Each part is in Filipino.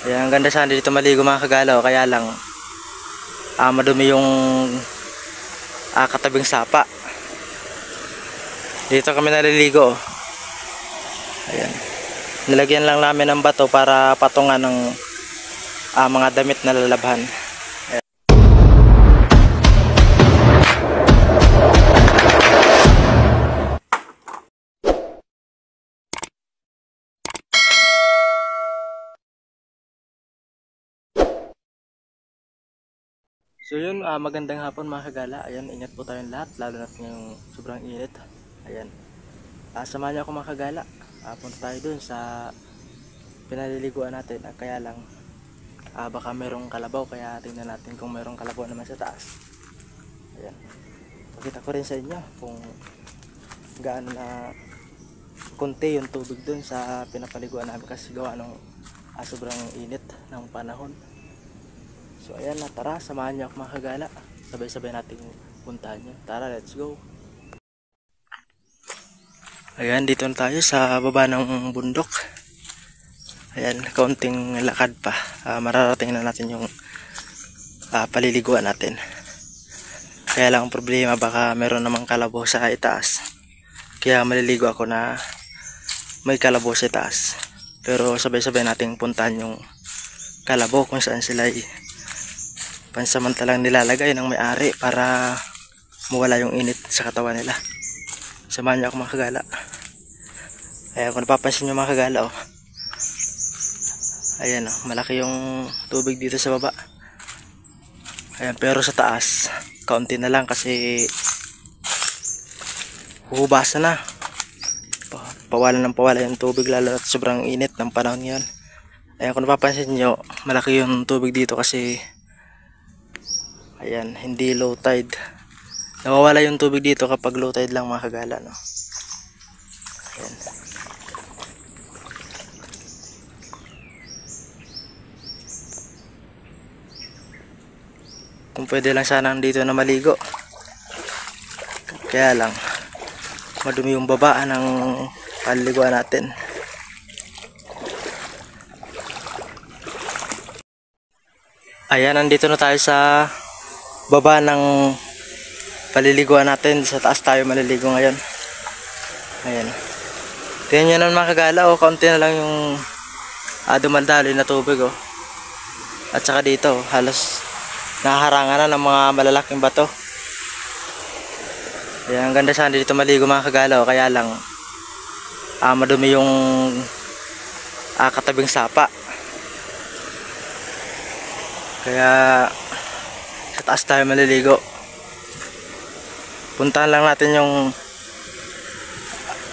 Ayan, ang ganda sana dito maligo mga kagalaw, kaya lang madumi yung katabing sapa. Dito kami naliligo. Ayan. Nilagyan lang namin ng bato para patungan ng mga damit na lalabhan. Ayan. So yun, magandang hapon mga kagala. Ayan, ingat po tayong lahat, lalo na ngayong sobrang init. Ayan, samahan niyo ako mga kagala. Punta tayo dun sa pinaliliguan natin. Kaya lang, baka merong kalabaw, kaya tingnan natin kung merong kalabaw naman sa taas. Ayan, pakita ko rin sa inyo kung gaano na konti yung tubig dun sa pinapaliguan namin kasi gawa ng sobrang init ng panahon. So ayan na, tara, samahan niyo ako mga kagala. Sabay-sabay nating puntahan yun. Tara, let's go. Ayan, dito na tayo sa baba ng bundok. Ayan, kaunting lakad pa. Mararating na natin yung paliliguan natin. Kaya lang ang problema, baka meron namang kalabaw sa itaas. Kaya maliligo ako na may kalabaw sa itaas. Pero sabay-sabay nating puntahan yung kalabaw kung saan sila pansamantalang nilalagay ng may-ari para mawala yung init sa katawan nila. Samahan niyo ako mga kagala. Ayan, kung napapansin niyo mga kagala, ayan, malaki yung tubig dito sa baba. Ayan, pero sa taas kaunti na lang kasi huhubasan na. Pawalan ng pawalan yung tubig, lalo at sobrang init ng panahon ngayon. Ayan, kung napapansin niyo, malaki yung tubig dito kasi ayan, hindi low tide. Nawawala yung tubig dito kapag low tide lang mga kagala, no? Ayan. Kung pwede lang sana dito na maligo. Kaya lang madumi yung baba ng paliguan natin. Ayan, nandito na tayo sa baba ng paliliguan natin. Sa taas tayo maliligo ngayon. Ayan, tingnan nyo naman mga kagala, kaunti na lang yung dumaldaloy na tubig, at saka dito halos naharangan na ng mga malalaking bato. Ayan, ang ganda sana dito maligo mga kagala, kaya lang madumi yung katabing sapa. Kaya sa taas tayo maliligo. Puntahan lang natin yung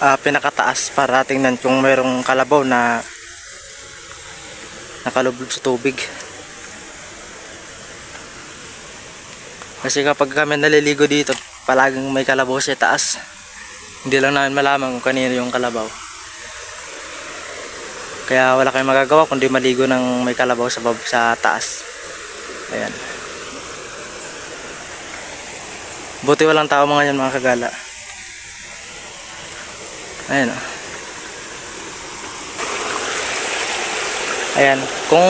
pinakataas para tingnan kung mayroong kalabaw na nakalublob sa tubig. Kasi kapag kami naliligo dito, palaging may kalabaw sa taas. Hindi lang namin malaman kung kanino yung kalabaw. Kaya wala kayong magagawa kundi maligo ng may kalabaw sa taas. Ayan. Buti walang tao mga yan mga kagala. Ayan, ayan. Kung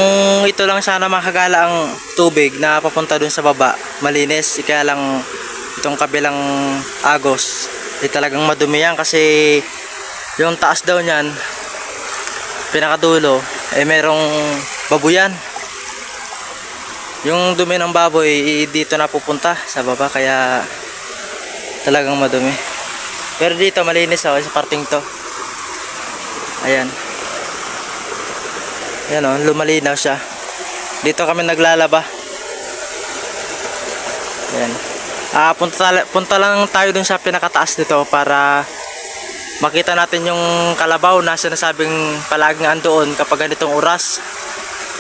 ito lang sana mga kagala ang tubig na papunta dun sa baba, malinis. Kaya lang itong kabilang agos talagang madumi yan kasi yung taas daw nyan, pinakadulo, merong babuyan. Yung dumi ng baboy dito na pupunta sa baba, kaya talagang madumi. Pero dito malinis sa parting to. Ayan. Ayan, lumalinaw siya. Dito kami naglalaba. Ayan. Punta lang tayo dun sa pinakataas nito para makita natin yung kalabaw na sinasabing palaging andoon kapag ganitong oras.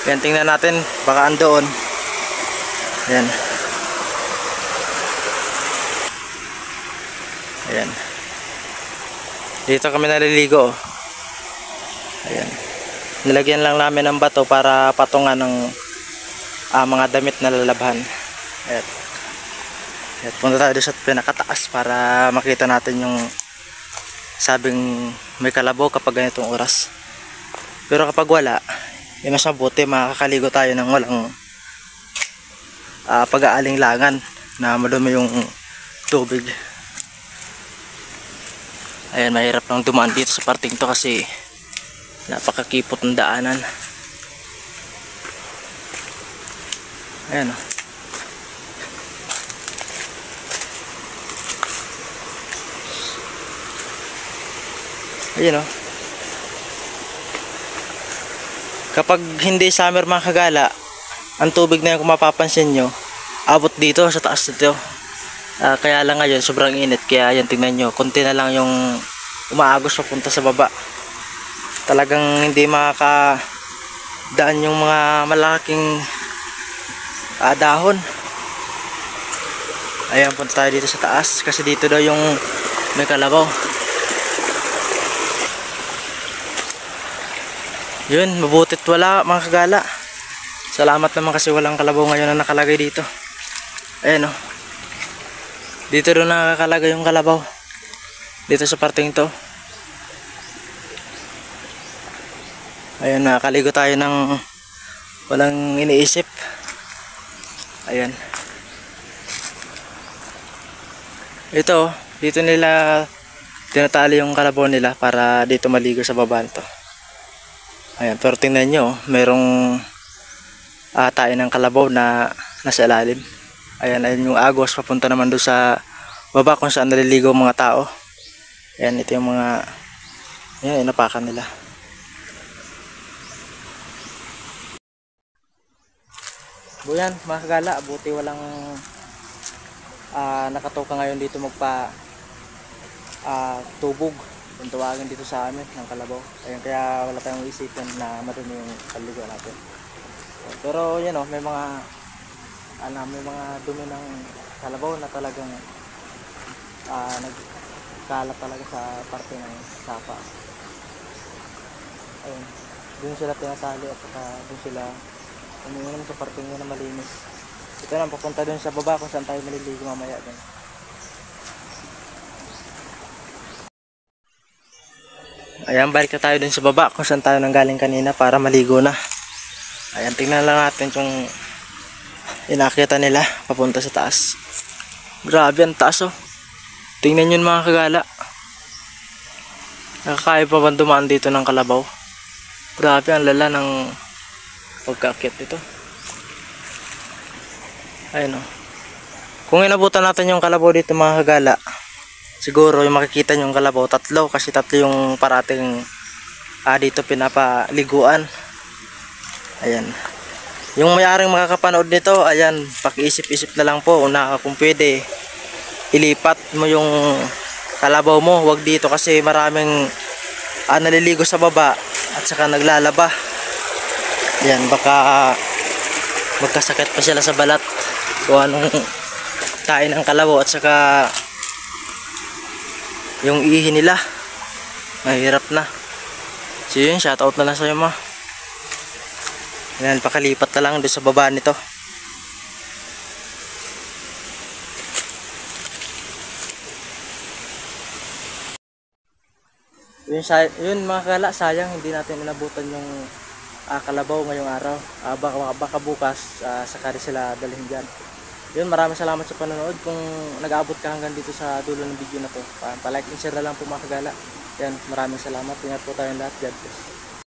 Ayan, tingnan natin, baka andoon. Ayan. Ayan. Dito kami naliligo. Ayan. Nilagyan lang namin ng bato para patungan ng mga damit na lalabhan. Ayan. Ayan. Punta tayo sa pinakataas para makita natin yung sabing may kalabaw kapag ganitong oras. Pero kapag wala, mas mabuti makakaligo tayo ng walang pag-aalinlangan na madumi yung tubig. Ayan, mahirap lang dumaan dito sa parting to kasi napakakipot ng daanan. Ayan, oh. Ayan, oh. Kapag hindi summer mga kagala, ang tubig na yan kung mapapansin nyo, abot dito sa taas nito. Kaya lang ngayon sobrang init, kaya yan tingnan nyo, konti na lang yung umaagos papunta sa baba. Talagang hindi makakadaan yung mga malaking dahon. Ayan, punta tayo dito sa taas kasi dito daw yung may kalabaw. Yun, mabutit wala mga kagala. Salamat naman kasi walang kalabaw ngayon na nakalagay dito. Ayan, oh. Dito doon nakakalagay yung kalabaw. Dito sa parting to. Ayan, nakaligo tayo ng walang iniisip. Ayan. Ito, dito nila tinatali yung kalabaw nila para dito maligo sa baba nito. Ayan, pero tingnan nyo, merong tayo ng kalabaw na nasa ilalim. Ayan, ayun yung agos papunta naman doon sa baba kung saan naliligo mga tao. Ayan, ito yung mga inapakan nila. Buyan mga kagala, buti walang nakatoka ngayon dito magpa tubog kung tawagin dito sa amin ng kalabaw. Ayan, kaya wala tayong isipin na madumi yung kaligo natin. Pero yan, may mga may mga dumi ng kalabaw na talagang nagkalat talaga sa parte ng sapa. Ayun, dun sila tinatali at saka dun sila umiinom sa parte nyo na malinis. Ito na, papunta dun sa baba kung saan tayo maliligo mamaya dun. Ayan, balik na tayo dun sa baba kung saan tayo nanggaling kanina para maligo na. Ayan, tingnan lang natin yung inakita nila papunta sa taas. Grabe ang taas, oh. Tingnan yun mga kagala. Nakakaya pa ba dumaan dito ng kalabaw? Grabe ang lala ng pagkaakyat dito. Ayun, oh. Kung inabutan natin yung kalabaw dito mga kagala, siguro yung makikita nyo yung kalabaw tatlo, kasi tatlo yung parating dito pinapaliguan. Ayan. Yung may-aring makakapanood nito, ayan, pakiisip-isip na lang po na kung pwede ilipat mo yung kalabaw mo. Huwag dito kasi maraming naliligo sa baba at saka naglalaba. Ayan, baka magkasakit pa sila sa balat kung anong kain ng kalabaw at saka yung ihi nila. Mahirap na. So yun, shoutout na lang sa'yo, ma. Ayan, pakalipat na lang doon sa baba nito. Yun mga kala, sayang hindi natin inabutan yung kalabaw ngayong araw. Baka bukas sakali sila dalhin dyan. Yun, maraming salamat sa panonood. Kung nag-aabot ka hanggang dito sa dulo ng video na to, pa-like and share na lang po mga kagala. Yan, maraming salamat. Ingat po tayong lahat. God bless.